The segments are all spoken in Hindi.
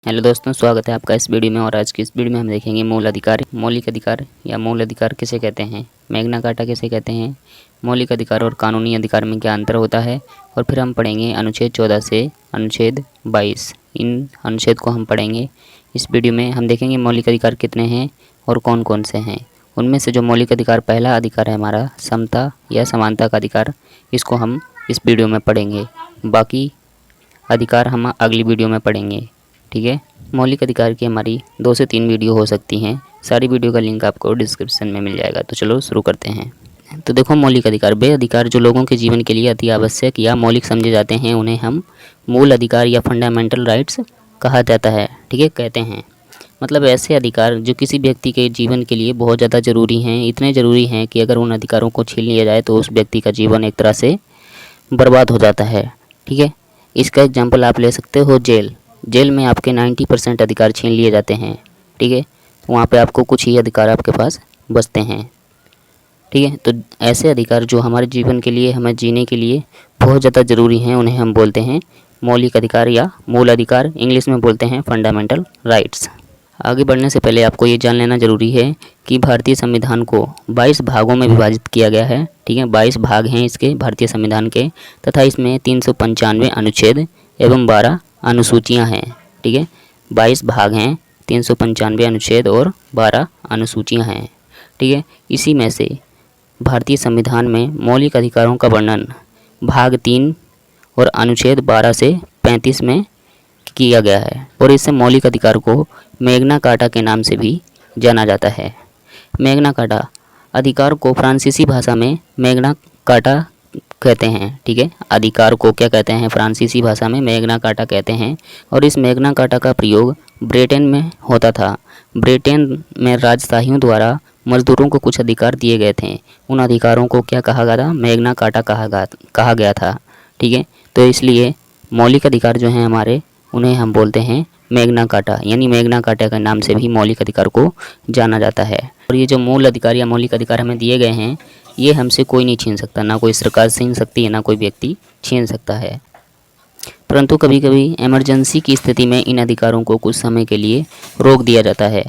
हेलो दोस्तों, स्वागत है आपका इस वीडियो में। और आज की इस वीडियो में हम देखेंगे मूल अधिकार, मौलिक अधिकार या मूल अधिकार किसे कहते हैं, मैग्ना कार्टा किसे कहते हैं, मौलिक अधिकार और कानूनी अधिकार में क्या अंतर होता है। और फिर हम पढ़ेंगे अनुच्छेद 14 से अनुच्छेद 22। इन अनुच्छेद को हम पढ़ेंगे इस वीडियो में। हम देखेंगे मौलिक अधिकार कितने हैं और कौन कौन से हैं। उनमें से जो मौलिक अधिकार, पहला अधिकार है हमारा समता या समानता का अधिकार, इसको हम इस वीडियो में पढ़ेंगे। बाकी अधिकार हम अगली वीडियो में पढ़ेंगे, ठीक है। मौलिक अधिकार की हमारी 2 से 3 वीडियो हो सकती हैं। सारी वीडियो का लिंक आपको डिस्क्रिप्शन में मिल जाएगा। तो चलो शुरू करते हैं। तो देखो, मौलिक अधिकार वे अधिकार जो लोगों के जीवन के लिए अति आवश्यक या मौलिक समझे जाते हैं, उन्हें हम मूल अधिकार या फंडामेंटल राइट्स कहा जाता है, ठीक है, कहते हैं। मतलब ऐसे अधिकार जो किसी व्यक्ति के जीवन के लिए बहुत ज़्यादा ज़रूरी हैं, इतने ज़रूरी हैं कि अगर उन अधिकारों को छीन लिया जाए तो उस व्यक्ति का जीवन एक तरह से बर्बाद हो जाता है, ठीक है। इसका एग्जाम्पल आप ले सकते हो जेल में आपके 90% अधिकार छीन लिए जाते हैं, ठीक है। वहाँ पे आपको कुछ ही अधिकार आपके पास बचते हैं, ठीक है। तो ऐसे अधिकार जो हमारे जीवन के लिए, हमें जीने के लिए बहुत ज़्यादा ज़रूरी हैं, उन्हें हम बोलते हैं मौलिक अधिकार या मूल अधिकार। इंग्लिश में बोलते हैं फंडामेंटल राइट्स। आगे बढ़ने से पहले आपको ये जान लेना ज़रूरी है कि भारतीय संविधान को 22 भागों में विभाजित किया गया है, ठीक है। 22 भाग हैं इसके भारतीय संविधान के, तथा इसमें 395 अनुच्छेद एवं 12 अनुसूचियां हैं, ठीक है। 22 भाग हैं, 395 अनुच्छेद और 12 अनुसूचियां हैं, ठीक है। इसी में से भारतीय संविधान में मौलिक अधिकारों का वर्णन भाग 3 और अनुच्छेद 12 से 35 में किया गया है। और इससे मौलिक अधिकार को मैग्ना कार्टा के नाम से भी जाना जाता है। मैग्ना कार्टा अधिकार को फ्रांसीसी भाषा में मैग्ना कार्टा कहते हैं, ठीक है। अधिकार को क्या कहते हैं, फ्रांसीसी भाषा में मैग्ना कार्टा कहते हैं। और इस मैग्ना कार्टा का प्रयोग ब्रिटेन में होता था। ब्रिटेन में राजशाहियों द्वारा मजदूरों को कुछ अधिकार दिए गए थे। उन अधिकारों को क्या कहा गया था, मैग्ना कार्टा कहा गया था, ठीक है। तो इसलिए मौलिक अधिकार जो हैं हमारे, उन्हें हम बोलते हैं मैग्ना कार्टा, यानी मैग्ना कार्टा के नाम से भी मौलिक अधिकार को जाना जाता है। और ये जो मूल अधिकार या मौलिक अधिकार हमें दिए गए हैं, ये हमसे कोई नहीं छीन सकता, ना कोई सरकार छीन सकती है, ना कोई व्यक्ति छीन सकता है। परंतु कभी कभी इमरजेंसी की स्थिति में इन अधिकारों को कुछ समय के लिए रोक दिया जाता है।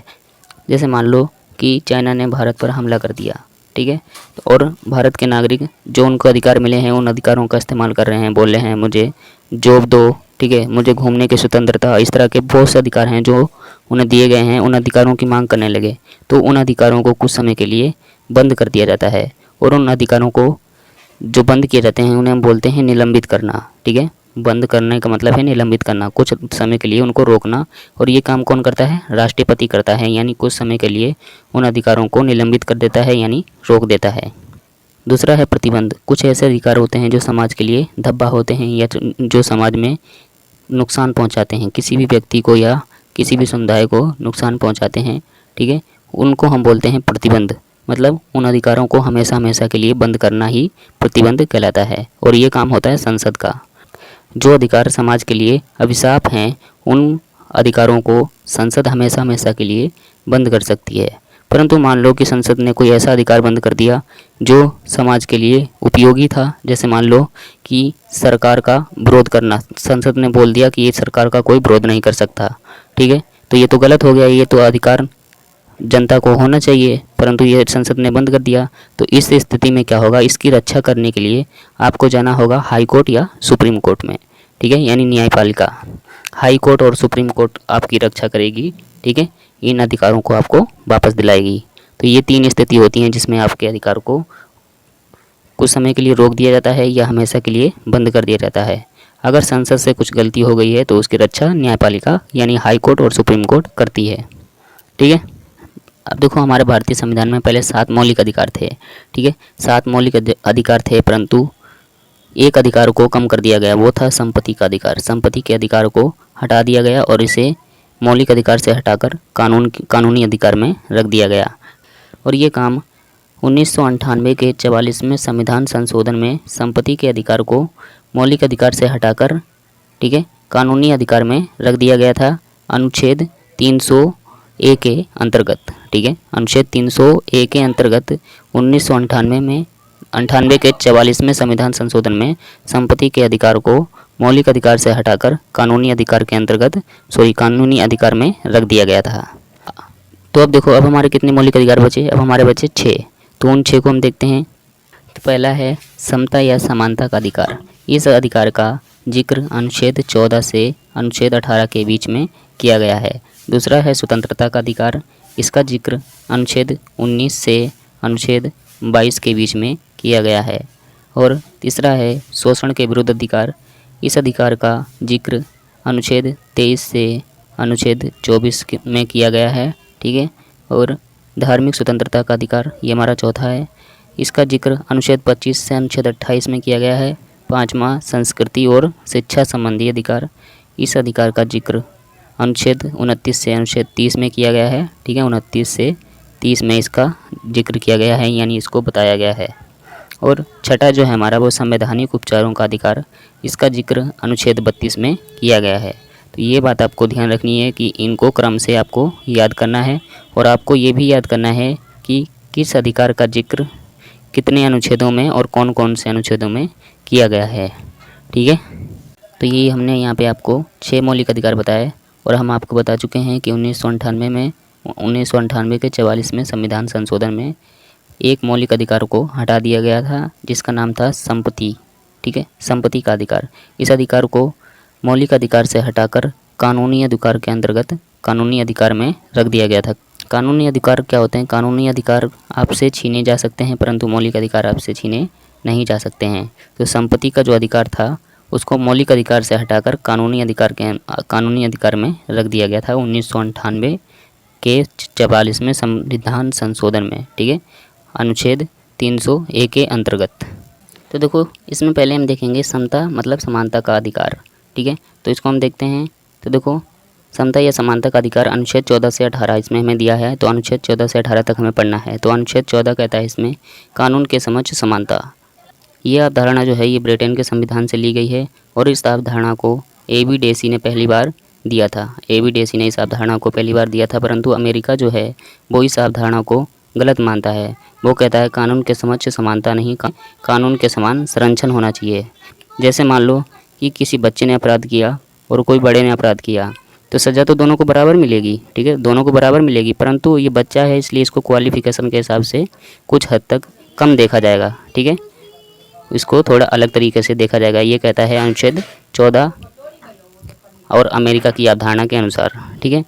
जैसे मान लो कि चाइना ने भारत पर हमला कर दिया, ठीक है, और भारत के नागरिक जो उनको अधिकार मिले हैं, उन अधिकारों का इस्तेमाल कर रहे हैं, बोल रहे हैं मुझे जॉब दो, ठीक है, मुझे घूमने की स्वतंत्रता, इस तरह के बहुत से अधिकार हैं जो उन्हें दिए गए हैं। उन अधिकारों की मांग करने लगे तो उन अधिकारों को कुछ समय के लिए बंद कर दिया जाता है। और उन अधिकारों को जो बंद किए जाते हैं उन्हें हम बोलते हैं निलंबित करना, ठीक है। बंद करने का मतलब है निलंबित करना, कुछ समय के लिए उनको रोकना। और ये काम कौन करता है, राष्ट्रपति करता है, यानी कुछ समय के लिए उन अधिकारों को निलंबित कर देता है, यानी रोक देता है। दूसरा है प्रतिबंध। कुछ ऐसे अधिकार होते हैं जो समाज के लिए धब्बा होते हैं या जो समाज में नुकसान पहुंचाते हैं, किसी भी व्यक्ति को या किसी भी समुदाय को नुकसान पहुंचाते हैं, ठीक है, उनको हम बोलते हैं प्रतिबंध। मतलब उन अधिकारों को हमेशा हमेशा के लिए बंद करना ही प्रतिबंध कहलाता है। और ये काम होता है संसद का। जो अधिकार समाज के लिए अभिशाप हैं, उन अधिकारों को संसद हमेशा हमेशा के लिए बंद कर सकती है। परंतु मान लो कि संसद ने कोई ऐसा अधिकार बंद कर दिया जो समाज के लिए उपयोगी था। जैसे मान लो कि सरकार का विरोध करना, संसद ने बोल दिया कि ये सरकार का कोई विरोध नहीं कर सकता, ठीक है, तो ये तो गलत हो गया, ये तो अधिकार जनता को होना चाहिए, परंतु ये संसद ने बंद कर दिया। तो इस स्थिति में क्या होगा, इसकी रक्षा करने के लिए आपको जाना होगा हाई कोर्ट या सुप्रीम कोर्ट में, ठीक है, यानी न्यायपालिका। हाई कोर्ट और सुप्रीम कोर्ट आपकी रक्षा करेगी, ठीक है, इन अधिकारों को आपको वापस दिलाएगी। तो ये 3 स्थिति होती हैं जिसमें आपके अधिकार को कुछ समय के लिए रोक दिया जाता है या हमेशा के लिए बंद कर दिया जाता है। अगर संसद से कुछ गलती हो गई है तो उसकी रक्षा न्यायपालिका यानी हाई कोर्ट और सुप्रीम कोर्ट करती है, ठीक है। अब देखो, हमारे भारतीय संविधान में पहले 7 मौलिक अधिकार थे, ठीक है, 7 मौलिक अधिकार थे, परंतु एक अधिकार को कम कर दिया गया, वो था संपत्ति का अधिकार। संपत्ति के अधिकार को हटा दिया गया और इसे मौलिक अधिकार से हटाकर कानूनी अधिकार में रख दिया गया। और ये काम 1998 के 44वें संविधान संशोधन में संपत्ति के अधिकार को मौलिक अधिकार से हटाकर, ठीक है, कानूनी अधिकार में रख दिया गया था अनुच्छेद 300A के अंतर्गत, ठीक है। अनुच्छेद 300A के अंतर्गत 1998 के 44वें संविधान संशोधन में संपत्ति के अधिकार को मौलिक अधिकार से हटाकर कानूनी अधिकार के अंतर्गत कानूनी अधिकार में रख दिया गया था। तो अब देखो, अब हमारे कितने मौलिक अधिकार बचे? अब हमारे बचे 6। तो उन 6 को हम देखते हैं। तो पहला है समता या समानता का अधिकार। इस अधिकार का जिक्र अनुच्छेद 14 से अनुच्छेद 18 के बीच में किया गया है। दूसरा है स्वतंत्रता का अधिकार। इसका जिक्र अनुच्छेद 19 से अनुच्छेद 22 के बीच में किया गया है। और तीसरा है शोषण के विरुद्ध अधिकार। इस अधिकार का जिक्र अनुच्छेद 23 से अनुच्छेद 24 में किया गया है। ठीक है। और धार्मिक स्वतंत्रता का अधिकार, ये हमारा चौथा है। इसका जिक्र अनुच्छेद 25 से अनुच्छेद 28 में किया गया है। पाँचवा संस्कृति और शिक्षा संबंधी अधिकार। इस अधिकार का जिक्र अनुच्छेद 29 से अनुच्छेद 30 में किया गया है। ठीक है, 29 से 30 में इसका जिक्र किया गया है, यानी इसको बताया गया है। और छठा जो है हमारा वो संवैधानिक उपचारों का अधिकार। इसका जिक्र अनुच्छेद 32 में किया गया है। तो ये बात आपको ध्यान रखनी है कि इनको क्रम से आपको याद करना है। और आपको ये भी याद करना है कि किस अधिकार का जिक्र कितने अनुच्छेदों में और कौन कौन से अनुच्छेदों में किया गया है। ठीक है। तो ये हमने यहाँ पे आपको 6 मौलिक अधिकार बताए। और हम आपको बता चुके हैं कि 1998 के 44वें संविधान संशोधन में एक मौलिक अधिकार को हटा दिया गया था, जिसका नाम था संपत्ति। ठीक है, संपत्ति का अधिकार। इस अधिकार को मौलिक अधिकार से हटाकर कानूनी अधिकार के अंतर्गत कानूनी अधिकार में रख दिया गया था। कानूनी अधिकार क्या होते हैं? कानूनी अधिकार आपसे छीने जा सकते हैं, परंतु मौलिक अधिकार आपसे छीने नहीं जा सकते हैं। तो संपत्ति का जो अधिकार था उसको मौलिक अधिकार से हटाकर कानूनी अधिकार में रख दिया गया था 1998 के 44वें संविधान संशोधन में। ठीक है, अनुच्छेद 301 के अंतर्गत। तो देखो, इसमें पहले हम देखेंगे समता मतलब समानता का अधिकार। ठीक है, तो इसको हम देखते हैं। तो देखो, समता या समानता का अधिकार अनुच्छेद 14 से 18 इसमें हमें दिया है। तो अनुच्छेद 14 से 18 तक हमें पढ़ना है। तो अनुच्छेद 14 कहता है इसमें कानून के समक्ष समानता। ये अवधारणा जो है ये ब्रिटेन के संविधान से ली गई है। और इस अवधारणा को ए.बी. डेसी ने पहली बार दिया था। ए.बी. डेसी ने इस अवधारणा को पहली बार दिया था, परंतु अमेरिका जो है वो इस अवधारणा को गलत मानता है। वो कहता है कानून के समक्ष समानता नहीं, कानून के समान संरक्षण होना चाहिए। जैसे मान लो कि किसी बच्चे ने अपराध किया और कोई बड़े ने अपराध किया, तो सज़ा तो दोनों को बराबर मिलेगी। ठीक है, दोनों को बराबर मिलेगी, परंतु ये बच्चा है इसलिए इसको क्वालिफिकेशन के हिसाब से कुछ हद तक कम देखा जाएगा। ठीक है, इसको थोड़ा अलग तरीके से देखा जाएगा। ये कहता है अनुच्छेद 14 और अमेरिका की अवधारणा के अनुसार। ठीक है,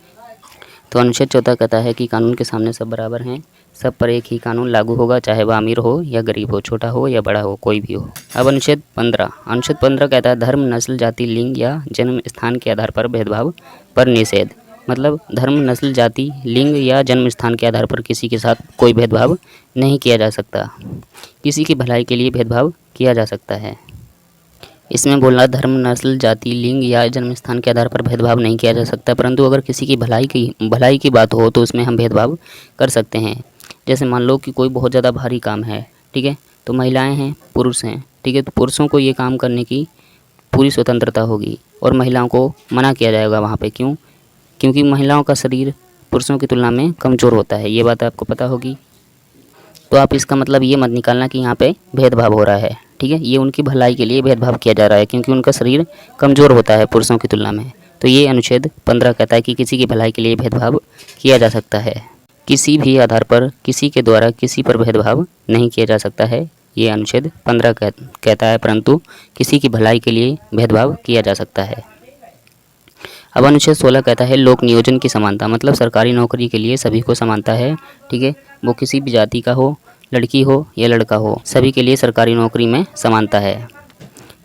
तो अनुच्छेद 14 कहता है कि कानून के सामने सब बराबर हैं, सब पर एक ही कानून लागू होगा, चाहे वह अमीर हो या गरीब हो, छोटा हो या बड़ा हो, कोई भी हो। अब अनुच्छेद 15 कहता है धर्म, नस्ल, जाति, लिंग या जन्म स्थान के आधार पर भेदभाव पर निषेध। मतलब धर्म, नस्ल, जाति, लिंग या जन्म स्थान के आधार पर किसी के साथ कोई भेदभाव नहीं किया जा सकता। किसी की भलाई के लिए भेदभाव किया जा सकता है। इसमें बोला धर्म, नस्ल, जाति, लिंग या जन्म स्थान के आधार पर भेदभाव नहीं किया जा सकता, परंतु अगर किसी की भलाई की बात हो तो उसमें हम भेदभाव कर सकते हैं। जैसे मान लो कि कोई बहुत ज़्यादा भारी काम है। ठीक है, तो महिलाएं हैं, पुरुष हैं। ठीक है, तो पुरुषों को ये काम करने की पूरी स्वतंत्रता होगी और महिलाओं को मना किया जाएगा वहाँ पे। क्यों? क्योंकि महिलाओं का शरीर पुरुषों की तुलना में कमज़ोर होता है। ये बात आपको पता होगी। तो आप इसका मतलब ये मत निकालना कि यहाँ पे भेदभाव हो रहा है। ठीक है, ये उनकी भलाई के लिए भेदभाव किया जा रहा है, क्योंकि उनका शरीर कमज़ोर होता है पुरुषों की तुलना में। तो ये अनुच्छेद 15 कहता है कि किसी की भलाई के लिए भेदभाव किया जा सकता है। किसी भी आधार पर किसी के द्वारा किसी पर भेदभाव नहीं किया जा सकता है, ये अनुच्छेद 15 कहता है, परंतु किसी की भलाई के लिए भेदभाव किया जा सकता है। अब अनुच्छेद 16 कहता है लोक नियोजन की समानता। मतलब सरकारी नौकरी के लिए सभी को समानता है। ठीक है, वो किसी भी जाति का हो, लड़की हो या लड़का हो, सभी के लिए सरकारी नौकरी में समानता है।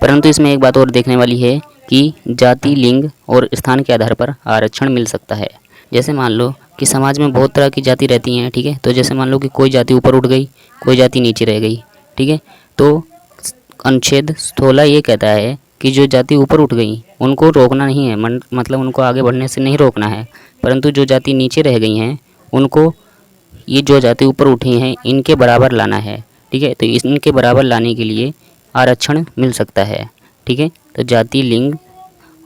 परंतु इसमें एक बात और देखने वाली है कि जाति, लिंग और स्थान के आधार पर आरक्षण मिल सकता है। जैसे मान लो कि समाज में बहुत तरह की जाति रहती हैं। ठीक है, तो जैसे मान लो कि कोई जाति ऊपर उठ गई, कोई जाति नीचे रह गई। ठीक है, तो अनुच्छेद 16 ये कहता है कि जो जाति ऊपर उठ गई उनको रोकना नहीं है, मतलब उनको आगे बढ़ने से नहीं रोकना है, परंतु जो जाति नीचे रह गई हैं उनको, ये जो जाति ऊपर उठी हैं इनके बराबर लाना है। ठीक है, तो इनके बराबर लाने के लिए आरक्षण मिल सकता है। ठीक है, तो जाति, लिंग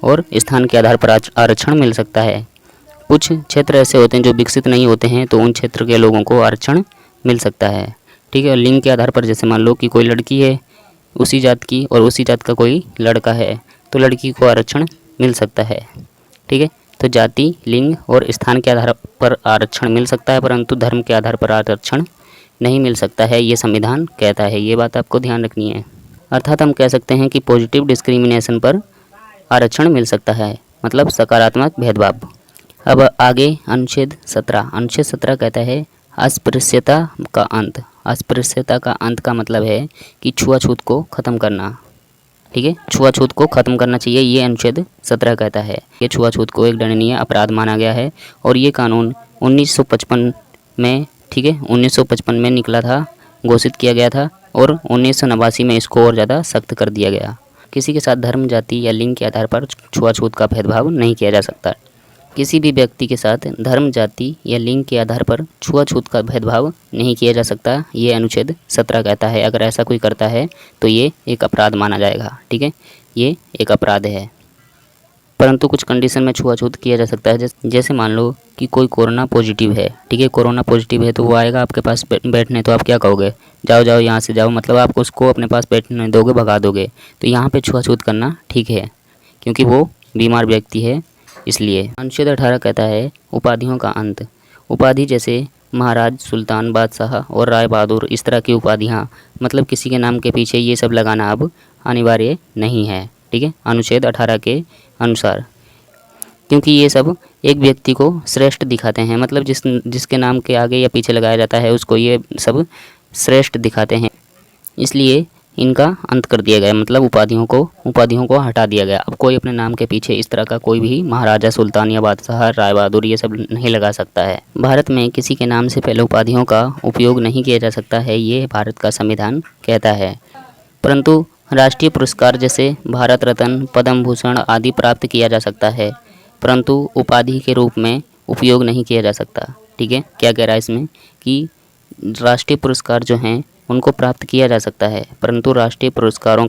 और स्थान के आधार पर आरक्षण मिल सकता है। कुछ क्षेत्र ऐसे होते हैं जो विकसित नहीं होते हैं, तो उन क्षेत्र के लोगों को आरक्षण मिल सकता है। ठीक है, लिंग के आधार पर जैसे मान लो कि कोई लड़की है उसी जात की और उसी जात का कोई लड़का है, तो लड़की को आरक्षण मिल सकता है। ठीक है, तो जाति, लिंग और स्थान के आधार पर आरक्षण मिल सकता है, परंतु धर्म के आधार पर आरक्षण नहीं मिल सकता है, ये संविधान कहता है। ये बात आपको ध्यान रखनी है। अर्थात हम कह सकते हैं कि पॉजिटिव डिस्क्रिमिनेशन पर आरक्षण मिल सकता है, मतलब सकारात्मक भेदभाव। अब आगे अनुच्छेद 17। अनुच्छेद 17 कहता है अस्पृश्यता का अंत। अस्पृश्यता का अंत का मतलब है कि छुआछूत को ख़त्म करना। ठीक है, छुआछूत को ख़त्म करना चाहिए, ये अनुच्छेद 17 कहता है। ये छुआछूत को एक दंडनीय अपराध माना गया है और ये कानून 1955 में, ठीक है, 1955 में निकला था, घोषित किया गया था और 1989 में इसको और ज़्यादा सख्त कर दिया गया। किसी के साथ धर्म, जाति या लिंग के आधार पर छुआछूत का भेदभाव नहीं किया जा सकता। किसी भी व्यक्ति के साथ धर्म, जाति या लिंग के आधार पर छुआछूत का भेदभाव नहीं किया जा सकता, ये अनुच्छेद 17 कहता है। अगर ऐसा कोई करता है तो ये एक अपराध माना जाएगा। ठीक है, ये एक अपराध है, परंतु कुछ कंडीशन में छुआछूत किया जा सकता है। जैसे मान लो कि कोई कोरोना पॉजिटिव है, ठीक है, कोरोना पॉजिटिव है तो वो आएगा आपके पास बैठने, तो आप क्या कहोगे, जाओ जाओ यहाँ से जाओ, मतलब आप उसको अपने पास बैठने दोगे, भगा दोगे। तो यहाँ पे छुआछूत करना ठीक है, क्योंकि वो बीमार व्यक्ति है, इसलिए। अनुच्छेद 18 कहता है उपाधियों का अंत। उपाधि जैसे महाराज, सुल्तान, बादशाह और राय बहादुर, इस तरह की उपाधियाँ, मतलब किसी के नाम के पीछे ये सब लगाना अब अनिवार्य नहीं है। ठीक है, अनुच्छेद 18 के अनुसार, क्योंकि ये सब एक व्यक्ति को श्रेष्ठ दिखाते हैं, मतलब जिसके नाम के आगे या पीछे लगाया जाता है उसको ये सब श्रेष्ठ दिखाते हैं, इसलिए इनका अंत कर दिया गया, मतलब उपाधियों को हटा दिया गया। अब कोई अपने नाम के पीछे इस तरह का कोई भी महाराजा, सुल्तान या बादशाह, राय बहादुर ये सब नहीं लगा सकता है। भारत में किसी के नाम से पहले उपाधियों का उपयोग नहीं किया जा सकता है, ये भारत का संविधान कहता है। परंतु राष्ट्रीय पुरस्कार जैसे भारत रत्न, पद्म भूषण आदि प्राप्त किया जा सकता है, परंतु उपाधि के रूप में उपयोग नहीं किया जा सकता। ठीक है, क्या कह रहा है इसमें कि राष्ट्रीय पुरस्कार जो हैं उनको प्राप्त किया जा सकता है, परंतु राष्ट्रीय पुरस्कारों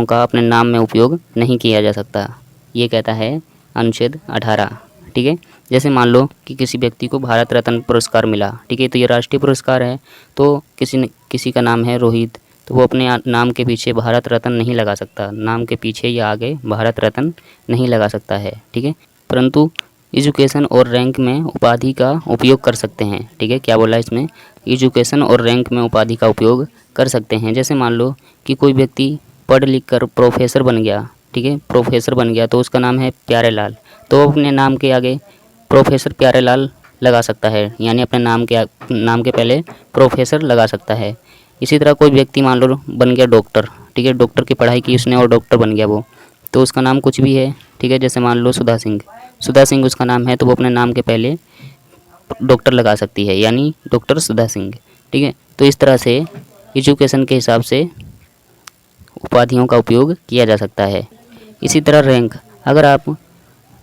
का अपने नाम में उपयोग नहीं किया जा सकता, ये कहता है अनुच्छेद 18। ठीक है, जैसे मान लो कि किसी व्यक्ति को भारत रत्न पुरस्कार मिला, ठीक है, तो ये राष्ट्रीय पुरस्कार है, तो किसी का नाम है रोहित, तो वो अपने नाम के पीछे भारत रत्न नहीं लगा सकता, नाम के पीछे या आगे भारत रत्न नहीं लगा सकता है। ठीक है, परंतु एजुकेशन और रैंक में उपाधि का उपयोग कर सकते हैं। ठीक है, क्या बोला इसमें, एजुकेशन और रैंक में उपाधि का उपयोग कर सकते हैं। जैसे मान लो कि कोई व्यक्ति पढ़ लिख कर प्रोफेसर बन गया, ठीक है, प्रोफेसर बन गया, तो उसका नाम है प्यारेलाल, तो अपने नाम के आगे प्रोफेसर प्यारेलाल लगा सकता है, यानी अपने नाम के पहले प्रोफेसर लगा सकता है। इसी तरह कोई व्यक्ति मान लो बन गया डॉक्टर, ठीक है, डॉक्टर की पढ़ाई की उसने और डॉक्टर बन गया वो, तो उसका नाम कुछ भी है। ठीक है, जैसे मान लो सुधा सिंह उसका नाम है, तो वो अपने नाम के पहले डॉक्टर लगा सकती है, यानी डॉक्टर सुधा सिंह। ठीक है, तो इस तरह से एजुकेशन के हिसाब से उपाधियों का उपयोग किया जा सकता है। इसी तरह रैंक, अगर आप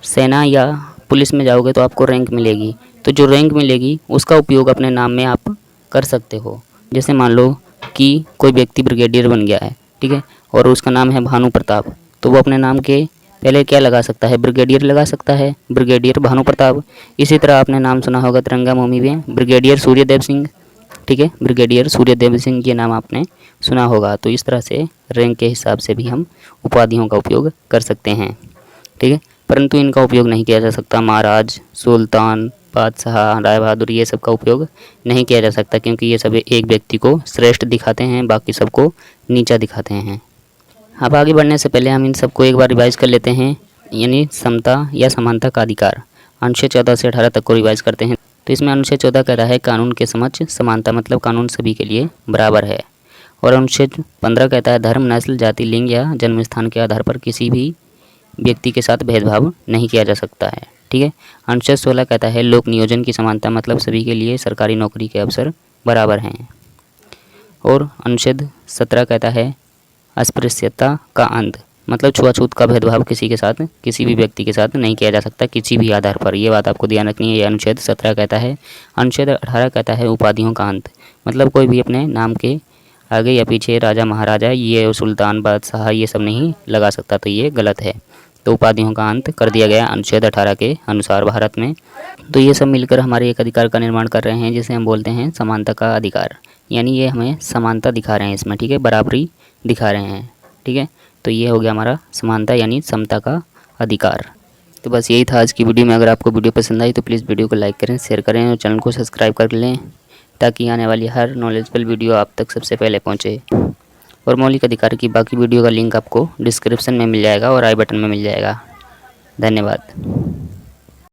सेना या पुलिस में जाओगे तो आपको रैंक मिलेगी, तो जो रैंक मिलेगी उसका उपयोग अपने नाम में आप कर सकते हो। जैसे मान लो कि कोई व्यक्ति ब्रिगेडियर बन गया है, ठीक है, और उसका नाम है भानु प्रताप, तो वो अपने नाम के पहले क्या लगा सकता है, ब्रिगेडियर लगा सकता है, ब्रिगेडियर भानु प्रताप। इसी तरह आपने नाम सुना होगा तिरंगा मुहिम में ब्रिगेडियर सूर्यदेव सिंह, ठीक है, ब्रिगेडियर सूर्यदेव सिंह ये नाम आपने सुना होगा। तो इस तरह से रैंक के हिसाब से भी हम उपाधियों का उपयोग कर सकते हैं। ठीक है, परंतु इनका उपयोग नहीं किया जा सकता, महाराज, सुल्तान, बादशाह, राय बहादुर ये सब का उपयोग नहीं किया जा सकता, क्योंकि ये सब एक व्यक्ति को श्रेष्ठ दिखाते हैं, बाकी सबको नीचा दिखाते हैं। अब आगे बढ़ने से पहले हम इन सबको एक बार रिवाइज कर लेते हैं, यानी समता या समानता का अधिकार। अनुच्छेद 14 से 18 तक को रिवाइज करते हैं। तो इसमें अनुच्छेद 14 कहता है कानून के समक्ष समानता, मतलब कानून सभी के लिए बराबर है। और अनुच्छेद 15 कहता है धर्म, नस्ल, जाति, लिंग या जन्म स्थान के आधार पर किसी भी व्यक्ति के साथ भेदभाव नहीं किया जा सकता है। ठीक है, अनुच्छेद 16 कहता है लोक नियोजन की समानता, मतलब सभी के लिए सरकारी नौकरी के अवसर बराबर हैं। और अनुच्छेद 17 कहता है अस्पृश्यता का अंत, मतलब छुआछूत का भेदभाव किसी भी व्यक्ति के साथ नहीं किया जा सकता किसी भी आधार पर, ये बात आपको ध्यान रखनी है, ये अनुच्छेद 17 कहता है। अनुच्छेद 18 कहता है उपाधियों का अंत, मतलब कोई भी अपने नाम के आगे या पीछे राजा, महाराजा, ये सुल्तान, बादशाह ये सब नहीं लगा सकता, तो ये गलत है। तो उपाधियों का अंत कर दिया गया अनुच्छेद 18 के अनुसार भारत में। तो ये सब मिलकर हमारे एक अधिकार का निर्माण कर रहे हैं, जिसे हम बोलते हैं समानता का अधिकार, यानी ये हमें समानता दिखा रहे हैं इसमें, ठीक है, बराबरी दिखा रहे हैं। ठीक है, तो ये हो गया हमारा समानता यानी समता का अधिकार। तो बस यही था आज की वीडियो में। अगर आपको वीडियो पसंद आई तो प्लीज़ वीडियो को लाइक करें, शेयर करें और चैनल को सब्सक्राइब कर लें, ताकि आने वाली हर नॉलेजेबल वीडियो आप तक सबसे पहले पहुंचे। और मौलिक अधिकार की बाकी वीडियो का लिंक आपको डिस्क्रिप्शन में मिल जाएगा और आई बटन में मिल जाएगा। धन्यवाद।